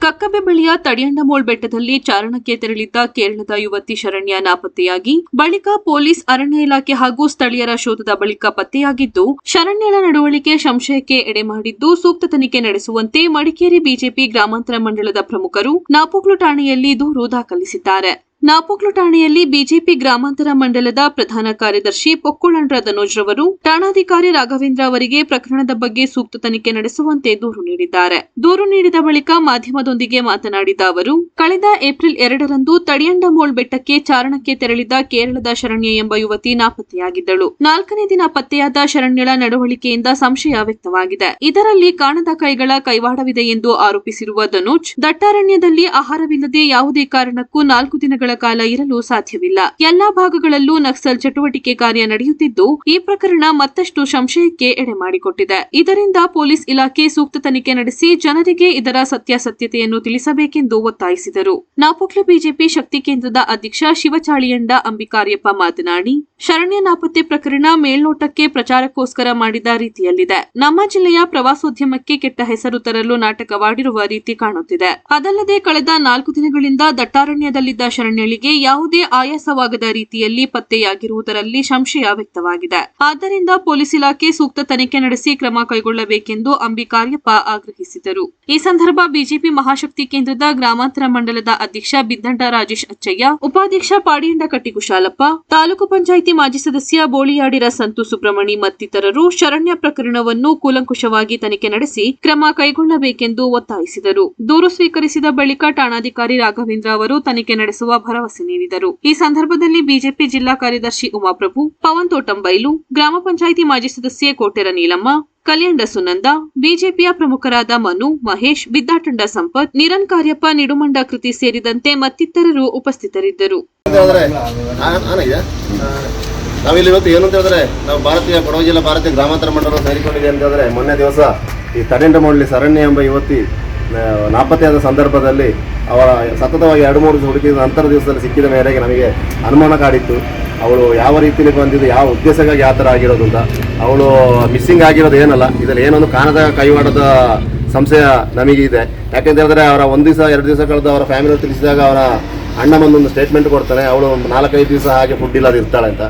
ಕಕ್ಕಬ್ಬೆ ಬಳಿಯ ತಡಿಯಂಡಮೋಳ್ ಬೆಟ್ಟದಲ್ಲಿ ಚಾರಣಕ್ಕೆ ತೆರಳಿದ್ದ ಕೇರಳದ ಯುವತಿ ಶರಣ್ಯ ನಾಪತ್ತೆಯಾಗಿ ಬಳಿಕ ಪೊಲೀಸ್, ಅರಣ್ಯ ಇಲಾಖೆ ಹಾಗೂ ಸ್ಥಳೀಯರ ಶೋಧದ ಬಳಿಕ ಪತ್ತೆಯಾಗಿದ್ದು, ಶರಣ್ಯಳ ನಡವಳಿಕೆ ಸಂಶಯಕ್ಕೆ ಎಡೆಮಾಡಿದ್ದು ಸೂಕ್ತ ತನಿಖೆ ನಡೆಸುವಂತೆ ಮಡಿಕೇರಿ ಬಿಜೆಪಿ ಗ್ರಾಮಾಂತರ ಮಂಡಳದ ಪ್ರಮುಖರು ನಾಪೋಕ್ಲು ಠಾಣೆಯಲ್ಲಿ ದೂರು ದಾಖಲಿಸಿದ್ದಾರೆ. ನಾಪೋಕ್ಲು ಠಾಣೆಯಲ್ಲಿ ಬಿಜೆಪಿ ಗ್ರಾಮಾಂತರ ಮಂಡಲದ ಪ್ರಧಾನ ಕಾರ್ಯದರ್ಶಿ ಪೊಕ್ಕುಳಂಡ್ರ ಧನೋಜ್ ರವರು ಠಾಣಾಧಿಕಾರಿ ರಾಘವೇಂದ್ರ ಅವರಿಗೆ ಪ್ರಕರಣದ ಬಗ್ಗೆ ಸೂಕ್ತ ತನಿಖೆ ನಡೆಸುವಂತೆ ದೂರು ನೀಡಿದ್ದಾರೆ. ದೂರು ನೀಡಿದ ಬಳಿಕ ಮಾಧ್ಯಮದೊಂದಿಗೆ ಮಾತನಾಡಿದ ಅವರು, ಕಳೆದ ಏಪ್ರಿಲ್ 2ರಂದು ತಡಿಯಂಡಮೋಳ್ ಬೆಟ್ಟಕ್ಕೆ ಚಾರಣಕ್ಕೆ ತೆರಳಿದ ಕೇರಳದ ಶರಣ್ಯ ಎಂಬ ಯುವತಿ ನಾಪತ್ತೆಯಾಗಿದ್ದಳು. 4ನೇ ದಿನ ಪತ್ತೆಯಾದ ಶರಣ್ಯಳ ನಡವಳಿಕೆಯಿಂದ ಸಂಶಯ ವ್ಯಕ್ತವಾಗಿದೆ. ಇದರಲ್ಲಿ ಕಾಣದ ಕೈಗಳ ಕೈವಾಡವಿದೆ ಎಂದು ಆರೋಪಿಸಿರುವ ಧನೋಜ್, ದಟ್ಟಾರಣ್ಯದಲ್ಲಿ ಆಹಾರವಿಲ್ಲದೆ ಯಾವುದೇ ಕಾರಣಕ್ಕೂ 4 ದಿನಗಳ ಕಾಲ ಇರಲು ಸಾಧ್ಯವಿಲ್ಲ. ಎಲ್ಲಾ ಭಾಗಗಳಲ್ಲೂ ನಕ್ಸಲ್ ಚಟುವಟಿಕೆ ಕಾರ್ಯ ನಡೆಯುತ್ತಿದ್ದು, ಈ ಪ್ರಕರಣ ಮತ್ತಷ್ಟು ಸಂಶಯಕ್ಕೆ ಎಡೆ ಮಾಡಿಕೊಟ್ಟಿದೆ. ಇದರಿಂದ ಪೊಲೀಸ್ ಇಲಾಖೆ ಸೂಕ್ತ ತನಿಖೆ ನಡೆಸಿ ಜನರಿಗೆ ಇದರ ಸತ್ಯಾಸತ್ಯತೆಯನ್ನು ತಿಳಿಸಬೇಕೆಂದು ಒತ್ತಾಯಿಸಿದರು. ನಾಪೋಕ್ಲು ಬಿಜೆಪಿ ಶಕ್ತಿ ಕೇಂದ್ರದ ಅಧ್ಯಕ್ಷ ಶಿವಚಾಳಿಯಂಡ ಅಂಬಿಕಾರ್ಯಪ್ಪ ಮಾತನಾಡಿ, ಶರಣ್ಯ ನಾಪತ್ತೆ ಪ್ರಕರಣ ಮೇಲ್ನೋಟಕ್ಕೆ ಪ್ರಚಾರಕ್ಕೋಸ್ಕರ ಮಾಡಿದ ರೀತಿಯಲ್ಲಿದೆ. ನಮ್ಮ ಜಿಲ್ಲೆಯ ಪ್ರವಾಸೋದ್ಯಮಕ್ಕೆ ಕೆಟ್ಟ ಹೆಸರು ತರಲು ನಾಟಕವಾಡಿರುವ ರೀತಿ ಕಾಣುತ್ತಿದೆ. ಅದಲ್ಲದೆ ಕಳೆದ 4 ದಿನಗಳಿಂದ ದಟ್ಟಾರಣ್ಯದಲ್ಲಿದ್ದ ಶರಣ್ಯಳಿಗೆ ಯಾವುದೇ ಆಯಾಸವಾಗದ ರೀತಿಯಲ್ಲಿ ಪತ್ತೆಯಾಗಿರುವುದರಲ್ಲಿ ಸಂಶಯ ವ್ಯಕ್ತವಾಗಿದೆ. ಆದ್ದರಿಂದ ಪೊಲೀಸ್ ಇಲಾಖೆ ಸೂಕ್ತ ತನಿಖೆ ನಡೆಸಿ ಕ್ರಮ ಕೈಗೊಳ್ಳಬೇಕೆಂದು ಅಂಬಿಕಾರ್ಯಪ್ಪ ಆಗ್ರಹಿಸಿದರು. ಈ ಸಂದರ್ಭ ಬಿಜೆಪಿ ಮಹಾಶಕ್ತಿ ಕೇಂದ್ರದ ಗ್ರಾಮಾಂತರ ಮಂಡಲದ ಅಧ್ಯಕ್ಷ ಬಿದ್ದಂಡ ರಾಜೇಶ್ ಅಚ್ಚಯ್ಯ, ಉಪಾಧ್ಯಕ್ಷ ಪಾಡಿಯಂಡ ಕಟ್ಟಿಕುಶಾಲಪ್ಪ, ತಾಲೂಕು ಪಂಚಾಯಿತಿ ಮಾಜಿ ಸದಸ್ಯ ಬೋಳಿಯಾಡಿರ ಸಂತು ಸುಬ್ರಹ್ಮಣಿ ಮತ್ತಿತರರು ಶರಣ್ಯ ಪ್ರಕರಣವನ್ನು ಕೂಲಂಕುಷವಾಗಿ ತನಿಖೆ ನಡೆಸಿ ಕ್ರಮ ಕೈಗೊಳ್ಳಬೇಕೆಂದು ಒತ್ತಾಯಿಸಿದರು. ದೂರು ಸ್ವೀಕರಿಸಿದ ಬಳಿಕ ಠಾಣಾಧಿಕಾರಿ ರಾಘವೇಂದ್ರ ಅವರು ತನಿಖೆ ನಡೆಸುವ ಭರವಸೆ ನೀಡಿದರು. ಈ ಸಂದರ್ಭದಲ್ಲಿ ಬಿಜೆಪಿ ಜಿಲ್ಲಾ ಕಾರ್ಯದರ್ಶಿ ಉಮಾಪ್ರಭು, ಪವನ್ ತೋಟಂಬೈಲು, ಗ್ರಾಮ ಪಂಚಾಯಿತಿ ಮಾಜಿ ಸದಸ್ಯೆ ಕೋಟೆರ ನೀಲಮ್ಮ, ಕಲ್ಯಾಣ ಸುನಂದ, ಬಿಜೆಪಿಯ ಪ್ರಮುಖರಾದ ಮನು, ಮಹೇಶ್, ಬಿದ್ದಾಟಂಡ ಸಂಪತ್, ನಿರಂಕಾರ್ಯಪ್ಪ, ನಿಡುಮಂಡ ಕೃತಿ ಸೇರಿದಂತೆ ಮತ್ತಿತರರು ಉಪಸ್ಥಿತರಿದ್ದರು. ನಾವಿಲ್ಲಿ ಇವತ್ತು ಏನು ಅಂತ ಹೇಳಿದ್ರೆ, ನಾವು ಭಾರತೀಯ ಕೊಡಗು ಜಿಲ್ಲಾ ಭಾರತೀಯ ಗ್ರಾಮಾಂತರ ಮಂಡಲ ಸೇರಿಕೊಂಡಿದೆ ಅಂತ ಹೇಳಿದ್ರೆ, ಮೊನ್ನೆ ದಿವಸ ಈ ತಡಿಯಂಡಮೋಳ್ ಶರಣ್ಯ ಎಂಬ ಯುವತಿ ನಾಪತ್ತೆಯಾದ ಸಂದರ್ಭದಲ್ಲಿ ಅವರ ಸತತವಾಗಿ 2-3 ದಿವಸ ಹುಡುಕಿದ ನಂತರ ದಿವಸದಲ್ಲಿ ಸಿಕ್ಕಿದ ಮೇರೆಗೆ ನಮಗೆ ಅನುಮಾನ ಕಾಡಿತ್ತು. ಅವಳು ಯಾವ ರೀತಿಯಲ್ಲಿ ಬಂದಿದ್ದು, ಯಾವ ಉದ್ದೇಶಕ್ಕಾಗಿ ಆ ಥರ ಆಗಿರೋದು ಅಂತ. ಅವಳು ಮಿಸ್ಸಿಂಗ್ ಆಗಿರೋದು ಏನಲ್ಲ, ಇದರಲ್ಲಿ ಏನೊಂದು ಕಾಣದ ಕೈವಾಡದ ಸಂಶಯ ನಮಗಿದೆ. ಯಾಕೆಂತ ಹೇಳಿದ್ರೆ ಅವರ 1 ದಿವಸ 2 ದಿವಸ ಕಳೆದು ಅವರ ಫ್ಯಾಮಿಲಿ ತಿಳಿಸಿದಾಗ ಅವರ ಅಣ್ಣ ಬಂದೊಂದು ಸ್ಟೇಟ್ಮೆಂಟ್ ಕೊಡ್ತಾನೆ, ಅವಳು 4-5 ದಿವಸ ಹಾಗೆ ಫುಡ್ ಇಲ್ಲದೆ ಇರ್ತಾಳೆ ಅಂತ.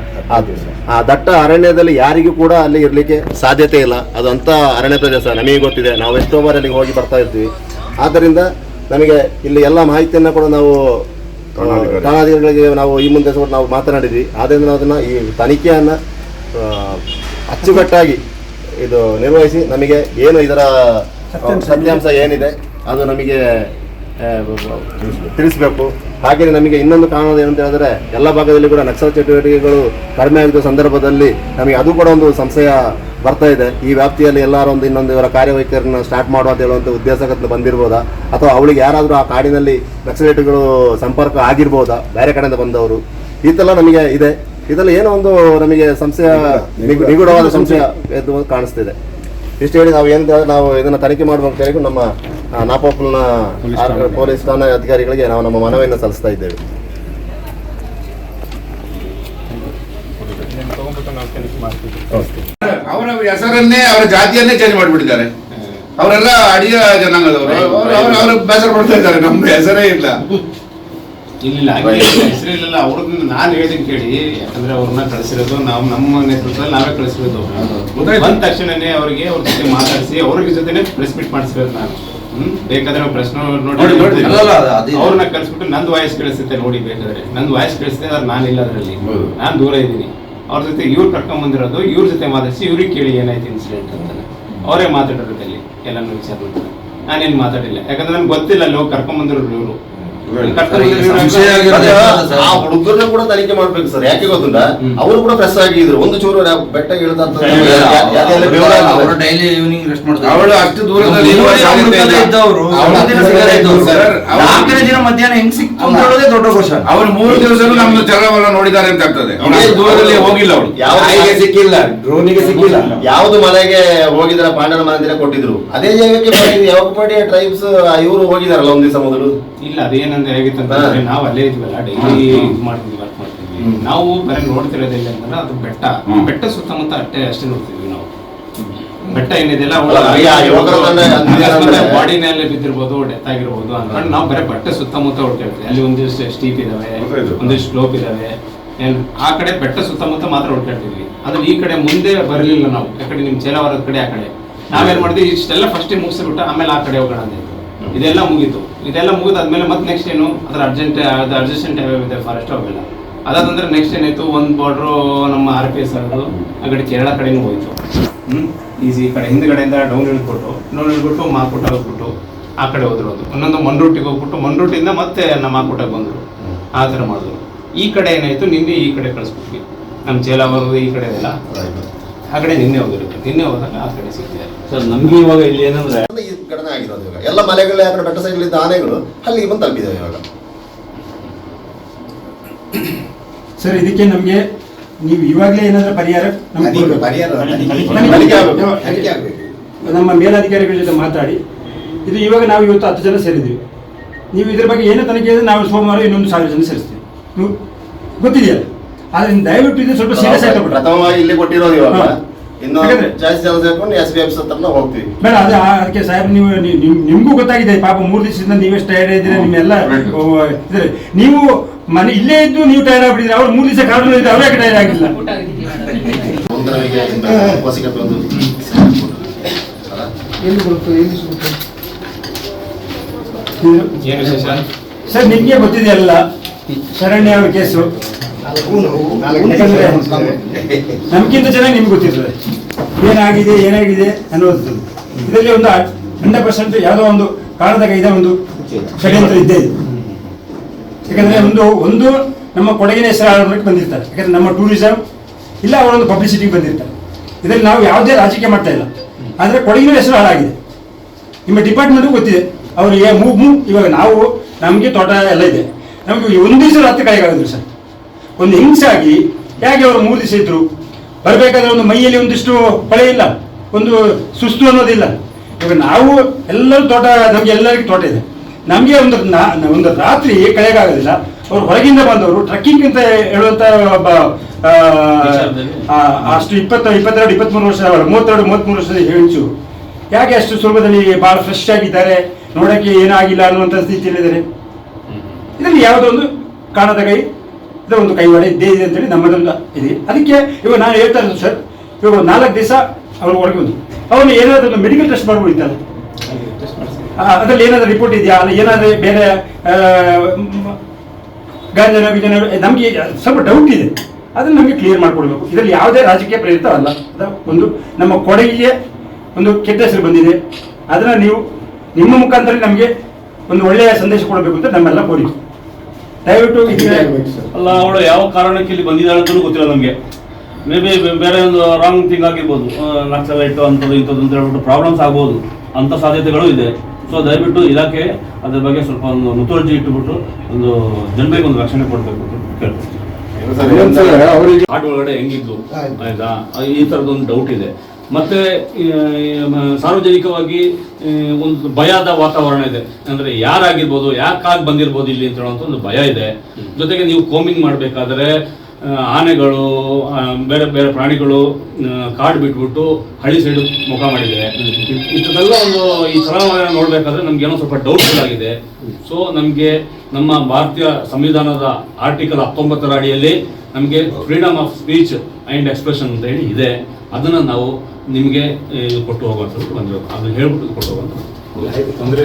ಆ ದಟ್ಟ ಅರಣ್ಯದಲ್ಲಿ ಯಾರಿಗೂ ಕೂಡ ಅಲ್ಲಿ ಇರಲಿಕ್ಕೆ ಸಾಧ್ಯತೆ ಇಲ್ಲ. ಅದು ಅಂಥ ಅರಣ್ಯ ಪ್ರದೇಶ ನಮಗೆ ಗೊತ್ತಿದೆ. ನಾವು ಎಷ್ಟೋ ಬಾರಿ ಅಲ್ಲಿಗೆ ಹೋಗಿ ಬರ್ತಾ ಇರ್ತೀವಿ. ಆದ್ದರಿಂದ ನಮಗೆ ಇಲ್ಲಿ ಎಲ್ಲ ಮಾಹಿತಿಯನ್ನು ಕೂಡ ನಾವು ಠಾಣಾಧಿಕಾರಿಗಳಿಗೆ ನಾವು ಈ ಮುಂದೆ ನಾವು ಮಾತನಾಡಿದ್ವಿ. ಆದ್ದರಿಂದ ನಾವು ಅದನ್ನು ಈ ತನಿಖೆಯನ್ನು ಅಚ್ಚುಕಟ್ಟಾಗಿ ಇದು ನಿರ್ವಹಿಸಿ ನಮಗೆ ಏನು ಇದರ ಸತ್ಯಾಂಶ ಏನಿದೆ ಅದು ನಮಗೆ ತಿಳಿಸಬೇಕು. ಹಾಗೆಯೇ ನಮಗೆ ಇನ್ನೊಂದು ಕಾರಣದ ಏನಂತ ಹೇಳಿದ್ರೆ, ಎಲ್ಲ ಭಾಗದಲ್ಲಿ ಕೂಡ ನಕ್ಸಲ್ ಚಟುವಟಿಕೆಗಳು ಕಡಿಮೆ ಆಗಿದ್ದ ಸಂದರ್ಭದಲ್ಲಿ ನಮಗೆ ಅದು ಕೂಡ ಒಂದು ಸಂಶಯ ಬರ್ತಾ ಇದೆ. ಈ ವ್ಯಾಪ್ತಿಯಲ್ಲಿ ಎಲ್ಲರೂ ಇನ್ನೊಂದು ಇವರ ಕಾರ್ಯವೈಖರಿಯನ್ನು ಸ್ಟಾರ್ಟ್ ಮಾಡುವ ಅಂತ ಹೇಳುವಂಥ ಉದ್ದೇಶಕ್ಕೆ ಬಂದಿರ್ಬೋದಾ, ಅಥವಾ ಅವಳಿಗೆ ಯಾರಾದರೂ ಆ ಕಾಡಿನಲ್ಲಿ ನಕ್ಸಲೇಟ್ಗಳು ಸಂಪರ್ಕ ಆಗಿರ್ಬೋದಾ, ಬೇರೆ ಕಡೆಯಿಂದ ಬಂದವರು, ಈ ಥರ ನಮಗೆ ಇದೆ. ಇದರಲ್ಲಿ ಏನೋ ಒಂದು ನಮಗೆ ಸಂಶಯ, ನಿಗೂಢವಾದ ಸಂಶಯ ಎದ್ದು ಕಾಣಿಸ್ತಿದೆ. ಇಷ್ಟು ಹೇಳಿ ನಾವು ಏನು ನಾವು ಇದನ್ನು ತನಿಖೆ ಮಾಡಬೇಕು ಹೇಳಿ ನಮ್ಮ ನಾಪೋಕ್ಲುನ ಪೊಲೀಸ್ ಠಾಣಾ ಅಧಿಕಾರಿಗಳಿಗೆ ನಾವು ನಮ್ಮ ಮನವಿಯನ್ನು ಸಲ್ಲಿಸ್ತಾ ಇದ್ದೇವೆ. ಅವರ ಹೆಸರನ್ನೇ ಅವರ ಜಾತಿಯನ್ನೇ ಚೇಂಜ್ ಮಾಡಿಬಿಟ್ಟಿದ್ದಾರೆ. ಅವರೆಲ್ಲ ಅಡಿಯ ಜನಾಂಗದವರು. ಅವರು ಬೇಸರ ಪಡ್ತಾ ಇದ್ದಾರೆ, ನಮ್ಮ ಹೆಸರೇ ಇಲ್ಲ. ಇಲ್ಲ ಹೆಸರಿಲ್ಲ. ಅವ್ರನ್ನ ನಾನು ಹೇಳಿದ್ ಕೇಳಿ, ಯಾಕಂದ್ರೆ ಅವ್ರನ್ನ ಕಳಿಸಿರೋದು ನಾವು ನಮ್ಮ ನೇತೃತ್ವದಲ್ಲಿ ನಾವೇ ಕಳಿಸಿರೋದು. ಬಂದ ತಕ್ಷಣನೇ ಅವ್ರಿಗೆ ಅವ್ರ ಜೊತೆ ಮಾತಾಡಿಸಿ ಅವ್ರಿಗೆ ಜೊತೆನೆ ಪ್ರೆಸ್ ಮೀಟ್ ಮಾಡಿಸ್ಬೇಕು. ನಾನು ಬೇಕಾದ್ರೆ ಪ್ರಶ್ನೆ ನೋಡಿ ಅವ್ರನ್ನ ಕಳಿಸ್ಬಿಟ್ಟು ನಂದು ವಾಯ್ಸ್ ಕಳಿಸುತ್ತೆ ನೋಡಿ, ಬೇಕಾದ್ರೆ ನಂದು ವಾಯ್ಸ್ ಕಳಿಸುತ್ತೆ. ಅದ್ರ ನಾನಿಲ್ಲ, ಅದರಲ್ಲಿ ನಾನು ದೂರ ಇದ್ದೀನಿ. ಅವ್ರ ಜೊತೆ ಇವ್ರು ಕರ್ಕೊಂಡ್ ಬಂದಿರೋದು, ಇವ್ರ ಜೊತೆ ಮಾತಾಡಿಸಿ ಇವ್ರಿಗೆ ಕೇಳಿ ಏನಾಯ್ತು ಇನ್ಸಿಡೆಂಟ್ ಅಂತಾನೆ ಅವರೇ ಮಾತಾಡೋದಲ್ಲಿ ಎಲ್ಲಾನು ವಿಚಾರ ಮಾಡ್ತಾರೆ. ನಾನೇನು ಮಾತಾಡಿಲ್ಲ, ಯಾಕಂದ್ರೆ ನನ್ಗೆ ಗೊತ್ತಿಲ್ಲ ಅಲ್ಲಿ ಹೋಗಿ ಕರ್ಕೊಂಡ್ ಬಂದಿರೋರು ಇವರು. ಹುಡುಗರನ್ನ ಕೂಡ ತನಿಖೆ ಮಾಡ್ಬೇಕು ಸರ್. ಯಾಕೆ ಗೊತ್ತಿಲ್ಲ, ಅವರು ಕೂಡ ಫ್ರೆಶ್ ಆಗಿದ್ರು. ಒಂದು ಚೂರು ಬೆಟ್ಟ ಅವಳು ಅಷ್ಟು ದೂರದಲ್ಲಿ ಮಧ್ಯಾಹ್ನ ಹೆಂಗ್ ಸಿಕ್ತು ದೊಡ್ಡ ಕ್ವಶನ್. ಅವ್ರು 3 ದಿವಸ ನಮ್ದು ಚಲನವಲನ ನೋಡಿದ್ದಾರೆ ಅಂತ ಆಗ್ತದೆ. ದೂರದಲ್ಲಿ ಹೋಗಿಲ್ಲ ಅವಳು, ಸಿಕ್ಕಿಲ್ಲ, ಡ್ರೋನಿಗೆ ಸಿಕ್ಕಿಲ್ಲ. ಯಾವ್ದು ಮನೆಗೆ ಹೋಗಿದ್ರ, ಪಾಂಡನ ಮನೆ ಕೊಟ್ಟಿದ್ರು, ಅದೇ ಜಾಗಕ್ಕೆ ಯಾವಪಡಿ ಟ್ರೈಬ್ಸ್ ಇವರು ಹೋಗಿದಾರಲ್ಲ ಒಂದ್ ದಿವಸ ಮೊದಲು. ಇಲ್ಲ, ಅದೇನಂದ್ರೆ ಹೇಗಿತ್ತಂತಂದ್ರೆ ನಾವು ಅಲ್ಲೇ ಇದ್ವಲ್ಲ, ಡೈಲಿ ಇದು ಮಾಡ್ತೀವಿ, ವರ್ಕ್ ಮಾಡ್ತೀವಿ. ನಾವು ಬರೀ ನೋಡ್ತಿರೋದಿಲ್ಲ ಅಂದ್ರೆ ಅದು ಬೆಟ್ಟ ಸುತ್ತಮುತ್ತ ಅಷ್ಟೇ ನೋಡ್ತೀವಿ ನಾವು. ಬೆಟ್ಟ ಏನಿದೆಯಲ್ಲ ಯುವಕರ ಬಾಡಿನಲ್ಲಿ ಬಿದ್ದಿರ್ಬೋದು, ಡೆತ್ ಆಗಿರ್ಬೋದು ಅನ್ಕೊಂಡು ನಾವು ಬರೀ ಬೆಟ್ಟ ಸುತ್ತಮುತ್ತ ಹುಡ್ಕೊಳ್ತೀವಿ. ಅಲ್ಲಿ ಒಂದಿಷ್ಟು ಸ್ಟೀಪ್ ಇದಾವೆ, ಒಂದಿಷ್ಟು ಸ್ಲೋಪ್ ಇದಾವೆ, ಆ ಕಡೆ ಬೆಟ್ಟ ಸುತ್ತಮುತ್ತ ಮಾತ್ರ ಹುಡ್ಕೊಳ್ತಿದ್ವಿ. ಅದ್ರ ಈ ಕಡೆ ಮುಂದೆ ಬರಲಿಲ್ಲ ನಾವು, ಯಾಕಡೆ ನಿಮ್ ಚೇಲಾವರದ ಕಡೆ ಆ ಕಡೆ ನಾವೇನ್ ಮಾಡಿದ್ವಿ, ಇಷ್ಟೆಲ್ಲ ಫಸ್ಟ್ ಮುಗಿಸ್ಬಿಟ್ಟು ಆಮೇಲೆ ಆ ಕಡೆ ಹೋಗೋಣ ಅಂತ. ಇದೆಲ್ಲ ಮುಗೀತು. ಇದೆಲ್ಲ ಮುಗಿದಾದ್ಮೇಲೆ ಮತ್ತೆ ನೆಕ್ಸ್ಟ್ ಏನು ಅದ್ರ ಅಡ್ಜಸ್ಟೆಂಟ್ ಯಾವ್ಯಾವ ಫಾರೆಸ್ಟ್ ಅವೆಲ್ಲ ಅದಾದಂದ್ರೆ ನೆಕ್ಸ್ಟ್ ಏನಾಯ್ತು, ಒಂದು ಬಾರ್ಡ್ರು ನಮ್ಮ RPS ಆಗೋದು ಆ ಕಡೆ ಕೇರಳ ಕಡೆನೂ ಹೋಯ್ತು. ಈಸಿ ಈ ಕಡೆ ಹಿಂದ್ಗಡೆಯಿಂದ ಡೌನ್ ಇಳ್ಬಿಟ್ಟು ಮಾಕುಟ ಹೋಗ್ಬಿಟ್ಟು ಆ ಕಡೆ ಹೋದ್ರು. ಒಂದೊಂದು ಮನ್ರೂಟಿಗೆ ಹೋಗ್ಬಿಟ್ಟು ಮನ್ರೂಟಿಂದ ಮತ್ತೆ ನಮ್ಮ ಮಾಕುಟಕ್ಕೆ ಬಂದರು. ಆ ಥರ ಮಾಡಿದ್ರು. ಈ ಕಡೆ ಏನಾಯ್ತು, ನಿನ್ನೆ ಈ ಕಡೆ ಕಳಿಸ್ಬಿಟ್ವಿ. ನಮ್ಮ ಚೇಲಾವರು ಈ ಕಡೆ ಎಲ್ಲ ಆ ಕಡೆ ನಿನ್ನೆ ಹೋಗಿರುತ್ತೆ. ನಿನ್ನೆ ಹೋದಾಗ ಆ ಕಡೆ ಸಿಗ್ತಿದೆ ಸರ್. ನಮ್ಗೆ ಇವಾಗ ಇಲ್ಲಿ ಏನಂದ್ರೆ ಈ ಘಟನೆ ಆಗಿರೋದು ಇವಾಗ ಎಲ್ಲ ಮಲೆಗಳು ಯಾಕಂದ್ರೆ ಬೆಟ್ಟ ಸೈಡ್ಲಿದ್ದ ಆನೆಗಳು ಅಲ್ಲಿಗೆ ಬಂದು ತಲುಪಿದ್ದಾವೆ ಇವಾಗ. ಸರ್ ಇದಕ್ಕೆ ನಮಗೆ ನೀವು ಇವಾಗಲೇ ಏನಾದರೂ ಪರಿಹಾರ ನಮ್ಮ ಮೇಲಾಧಿಕಾರಿಗಳ ಜೊತೆ ಮಾತಾಡಿ ಇದು ಇವಾಗ ನಾವು ಇವತ್ತು 10 ಜನ ಸೇರಿದ್ವಿ. ನೀವು ಇದ್ರ ಬಗ್ಗೆ ಏನು ತನಿಖೆ ಇದೆ, ನಾವು ಸೋಮವಾರ ಇನ್ನೊಂದು 1000 ಜನ ಸೇರಿಸ್ತೀವಿ. ನೀವು ಗೊತ್ತಿದೆಯಲ್ಲ, ಆದರೆ ದಯವಿಟ್ಟು ಇದು ಸ್ವಲ್ಪ ಸೀರಿಯಸ್ ಆಗಿ ಪ್ರಥಮವಾಗಿ ಇಲ್ಲಿ ಕೊಟ್ಟಿರೋದು ಇವಾಗ ಇನ್ನು ಜಾಸ್ತಿ ಜನ ಸೇರ್ಕೊಂಡು SB ಆಫೀಸ್ ಹತ್ರ ಹೋಗ್ತೀವಿ. ಬೇಡ ಅದಕ್ಕೆ ಸಾಹೇಬ್ ನೀವು ನಿಮ್ಗೂ ಗೊತ್ತಾಗಿದೆ ಪಾಪ 3 ದಿವಸದಿಂದ ನೀವೆಷ್ಟು ಟೈರ್ಡ್ ಇದ್ದೀರಾ, ನಿಮ್ಮೆಲ್ಲ ನೀವು ಮನೆ ಇಲ್ಲೇ ಇದ್ದು ನೀವು ಟೈರ್ಡ್ ಆಗ್ಬಿಟ್ಟಿದ್ರೆ ಅವ್ರು 3 ದಿವಸ ಕಾರಣ ಇದ್ರೆ ಅವರೇ ಟೈರ್ಡ್ ಆಗಿಲ್ಲ. ಸರ್ ನಿಮ್ಗೆ ಗೊತ್ತಿದೆಯಲ್ಲ ಶರಣ್ಯ ಅವ್ರ ಕೇಸು, ನಮ್ಗಿಂತ ಚೆನ್ನಾಗಿ ನಿಮ್ಗೆ ಗೊತ್ತಿರ್ತದೆ ಏನಾಗಿದೆ ಅನ್ನೋದು. ಇದರಲ್ಲಿ ಒಂದು 100% ಯಾವುದೋ ಒಂದು ಕಾರಣದಾಗ ಇದೆ, ಒಂದು ಷಡ್ಯಂತ್ರ ಇದ್ದೇ ಇದೆ. ಯಾಕಂದ್ರೆ ಒಂದು ನಮ್ಮ ಕೊಡಗಿನ ಹೆಸರು ಬಂದಿರ್ತಾರೆ, ಯಾಕಂದ್ರೆ ನಮ್ಮ ಟೂರಿಸಂ ಇಲ್ಲ ಅವರೊಂದು ಪಬ್ಲಿಸಿಟಿಗೆ ಬಂದಿರ್ತಾರೆ. ಇದರಲ್ಲಿ ನಾವು ಯಾವುದೇ ರಾಜಕೀಯ ಮಾಡ್ತಾ ಇಲ್ಲ, ಆದರೆ ಕೊಡಗಿನ ಹೆಸರು ಹಾಳಾಗಿದೆ. ನಿಮ್ಮ ಡಿಪಾರ್ಟ್ಮೆಂಟ್ಗೂ ಗೊತ್ತಿದೆ ಅವರು ಇವಾಗ ನಮಗೆ ತೋಟ ಎಲ್ಲ ಇದೆ, ನಮಗೆ ಒಂದು ದಿವಸ ರಾತ್ರಿ ಕಳೆಗಾಗಿದ್ರು ಸರ್. ಒಂದು ಹಿಂಸಾಗಿ ಹೇಗೆ ಅವರು 3 ದಿವಸ ಇದ್ರು, ಬರಬೇಕಾದ್ರೆ ಒಂದು ಮೈಯಲ್ಲಿ ಒಂದಿಷ್ಟು ಹೊಳೆ ಇಲ್ಲ, ಒಂದು ಸುಸ್ತು ಅನ್ನೋದಿಲ್ಲ. ಇವಾಗ ನಾವು ಎಲ್ಲರೂ ತೋಟ, ನಮಗೆ ಎಲ್ಲರಿಗೂ ತೋಟ ಇದೆ, ನಮಗೆ ಒಂದು ರಾತ್ರಿ ಕಳೆಗಾಗೋದಿಲ್ಲ. ಅವ್ರು ಹೊರಗಿಂದ ಬಂದವರು ಟ್ರಕ್ಕಿಂಗ್ ಅಂತ ಹೇಳುವಂತ ಅಷ್ಟು 22, 23 ವರ್ಷ 33 ವರ್ಷದ ಹೆಂಚು ಯಾಕೆ ಅಷ್ಟು ಸುಲಭದಲ್ಲಿ ಬಹಳ ಫ್ರೆಶ್ ಆಗಿದ್ದಾರೆ, ನೋಡಕ್ಕೆ ಏನಾಗಿಲ್ಲ ಅನ್ನುವಂಥ ಸ್ಥಿತಿಯಲ್ಲಿದ್ದಾರೆ. ಇದರಲ್ಲಿ ಯಾವುದೋ ಒಂದು ಕಾರಣದ ಒಂದು ಕೈವಾಡ ಇದ್ದೇ ಇದೆ ಅಂತೇಳಿ ನಮ್ಮದೊಂದು ಇದೆ. ಅದಕ್ಕೆ ಇವಾಗ ನಾನು ಹೇಳ್ತಾ ಇರೋದು ಸರ್, ಇವಾಗ 4 ದಿವಸ ಅವ್ರು ಹೊರಗೆ ಬಂದು ಅವನು ಏನಾದರೂ ಒಂದು ಮೆಡಿಕಲ್ ಟೆಸ್ಟ್ ಮಾಡ್ಬಿಡ್ತಾರೆ, ಅದರಲ್ಲಿ ಏನಾದರೂ ರಿಪೋರ್ಟ್ ಇದೆಯಾ, ಅಲ್ಲಿ ಏನಾದರೂ ಬೇರೆ ಗಾಂಜನ ನಮಗೆ ಸ್ವಲ್ಪ ಡೌಟ್ ಇದೆ, ಅದನ್ನು ನಮಗೆ ಕ್ಲಿಯರ್ ಮಾಡಿಕೊಡ್ಬೇಕು. ಇದರಲ್ಲಿ ಯಾವುದೇ ರಾಜಕೀಯ ಪ್ರೇರಿತ ಅಲ್ಲ. ಒಂದು ನಮ್ಮ ಕೊಡಗಿಗೆ ಒಂದು ಕೆಟ್ಟ ಹೆಸರು ಬಂದಿದೆ, ಅದನ್ನು ನೀವು ನಿಮ್ಮ ಮುಖಾಂತರ ನಮಗೆ ಒಂದು ಒಳ್ಳೆಯ ಸಂದೇಶ ಕೊಡಬೇಕು ಅಂತ ನಮ್ಮೆಲ್ಲ ಕೋರಿಕೆ. ದಯವಿಟ್ಟು ಅಲ್ಲ, ಅವಳು ಯಾವ ಕಾರಣಕ್ಕೆ ಇಲ್ಲಿ ಬಂದಿದ್ದಾಳೆ ಅಂತಲೂ ಗೊತ್ತಿಲ್ಲ ನಮಗೆ. ಮೇ ಬಿ ಬೇರೆ ಒಂದು ರಾಂಗ್ ಥಿಂಗ್ ಆಗಿರ್ಬೋದು, ನಕ್ಸಲೈಟ್ ಅಂಥದ್ದು ಇಂಥದ್ದು ಅಂತ ಹೇಳ್ಬಿಟ್ಟು ಪ್ರಾಬ್ಲಮ್ಸ್ ಆಗ್ಬೋದು, ಅಂಥ ಸಾಧ್ಯತೆಗಳು ಇದೆ. ಸೊ ದಯವಿಟ್ಟು ಇಲಾಖೆ ಅದ್ರ ಬಗ್ಗೆ ಸ್ವಲ್ಪ ಒಂದು ಮುತುವರ್ಜಿ ಇಟ್ಟುಬಿಟ್ಟು ಒಂದು ಜನರಿಗೆ ಒಂದು ರಕ್ಷಣೆ ಕೊಡಬೇಕು ಅಂತ ಕೇಳ್ತೀನಿ. ಆಟ ಒಳಗಡೆ ಹೆಂಗಿದ್ದು ಆಯ್ತಾ, ಈ ಥರದೊಂದು ಡೌಟ್ ಇದೆ. ಮತ್ತೆ ಸಾರ್ವಜನಿಕವಾಗಿ ಒಂದು ಭಯದ ವಾತಾವರಣ ಇದೆ. ಅಂದ್ರೆ ಯಾರಾಗಿರ್ಬೋದು, ಯಾಕಾಗಿ ಬಂದಿರ್ಬೋದು ಇಲ್ಲಿ ಅಂತ ಹೇಳುವಂಥ ಒಂದು ಭಯ ಇದೆ. ಜೊತೆಗೆ ನೀವು ಕೋಮಿಂಗ್ ಮಾಡಬೇಕಾದ್ರೆ ಆನೆಗಳು, ಬೇರೆ ಬೇರೆ ಪ್ರಾಣಿಗಳು ಕಾಡು ಬಿಟ್ಬಿಟ್ಟು ಹಳ್ಳಿ ಸೈಡು ಮುಖ ಮಾಡಿದೆ. ಇಂಥದ್ದೆಲ್ಲ ಒಂದು ಈ ಚಲನವಲನ ನೋಡ್ಬೇಕಾದ್ರೆ ನಮ್ಗೆ ಏನೋ ಸ್ವಲ್ಪ ಡೌಟ್ಫುಲ್ ಆಗಿದೆ. ಸೊ ನಮಗೆ ನಮ್ಮ ಭಾರತೀಯ ಸಂವಿಧಾನದ ಆರ್ಟಿಕಲ್ 19 ಅಡಿಯಲ್ಲಿ ನಮಗೆ freedom of speech and expression ಅಂತ ಹೇಳಿ ಇದೆ. ಅದನ್ನು ನಾವು ನಿಮಗೆ ಕೊಟ್ಟು ಹೋಗುವಂಥದ್ದು ಬಂದಿರೋದು, ಅದನ್ನು ಹೇಳ್ಬಿಟ್ಟು ಕೊಟ್ಟು ಹೋಗುವಂಥದ್ದು.